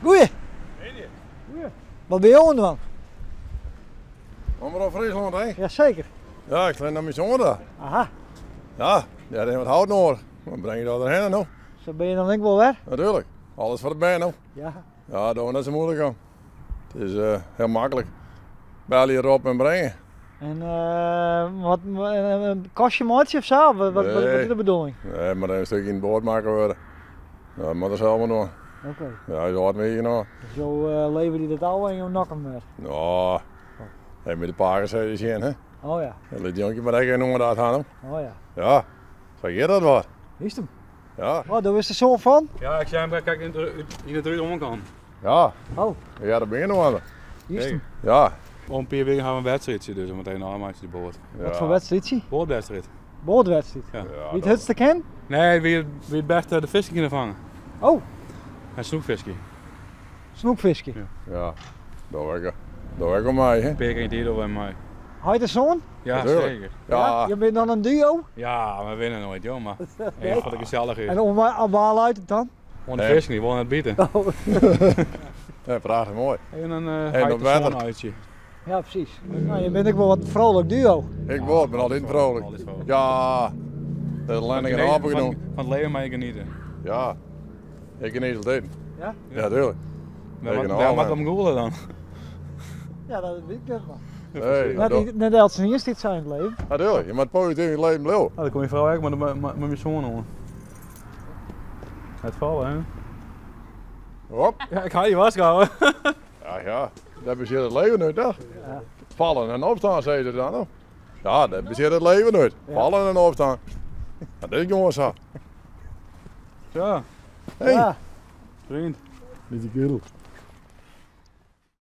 Goeie. Wat ben je aan dan? Omroep Friesland, hè? Jazeker. Ja, ik sta naar mijn zoon daar. Aha. Ja, die had wat hout nodig. Dan breng je dat erheen nou. Zo ben je dan denk ik wel weg? Natuurlijk. Alles voor de band nou. Ja. Ja, daar is het zo moeilijk aan. Het is heel makkelijk. Bel je erop en brengen. En wat kost je maatje of zo? Wat is de bedoeling? Nee, maar een stukje in het boord maken worden. Ja, maar dat is helemaal nog. Oké. Ja, zo hard meegenomen. Zo leven die dat al en je nakken meer. Nou, heb met de paarden zien, hè? Oh ja. Dat liet die jonkie maar even noemen dat aan hem. Oh ja. Ja, zeg je dat wat? Is hem? Ja. Oh, daar is de zoon van? Ja, ik zei hem, kijk in het ruim omgaan. Ja. Oh. Ja, dat ben je nog aan. Hier is hem. Ja. Om een paar weken gaan we een wedstrijdje, dus meteen allemaal die boord. Ja. Wat voor wedstrijdje? Boordwedstrijd. Boordwedstrijd. Ja. Wie het hutste ken? Nee, wie het beste de visje kunnen vangen. Oh, En snoekvisje. snoekvisje. Ja. Daar werken mij, hè? Peer en Dido en mij. Had je de zoon? Ja, Natuurlijk. zeker. Ja. Je bent dan een duo? Ja, we winnen nooit, joh, maar een van de gezellige. En op waar uit het dan? Gewoon de Nee. visje niet, gewoon het bieten. Oh. Ja, prachtig mooi. En een En op water. uitje. Ja, precies. Nou, je bent ook wel wat vrolijk duo. Ik word, ben altijd vrolijk. Ja. De landing en apen genoemd. Van het leven mag je genieten. Ja. Ik geniet altijd. Ja? Ja, tuurlijk. Waar mag ik hem googlen dan? Ja, dat weet ik net maar. Nee, Net als het eerst dit zijn in het leven. natuurlijk. Je moet positief in het leven blijven. Oh, dan kom je vrouw eigenlijk met mijn zoon om. Het vallen, hè? Hop. Ja, ik ga je vasthouden. Ja. Dat bezit het leven uit, toch? Ja. Vallen en opstaan, zei ze dan. Hoor. Ja, dat bezit het leven uit. Ja. Vallen en opstaan. Dat is gewoon zo. Ja, Hey. Ja. vriend. Dit is een kerel.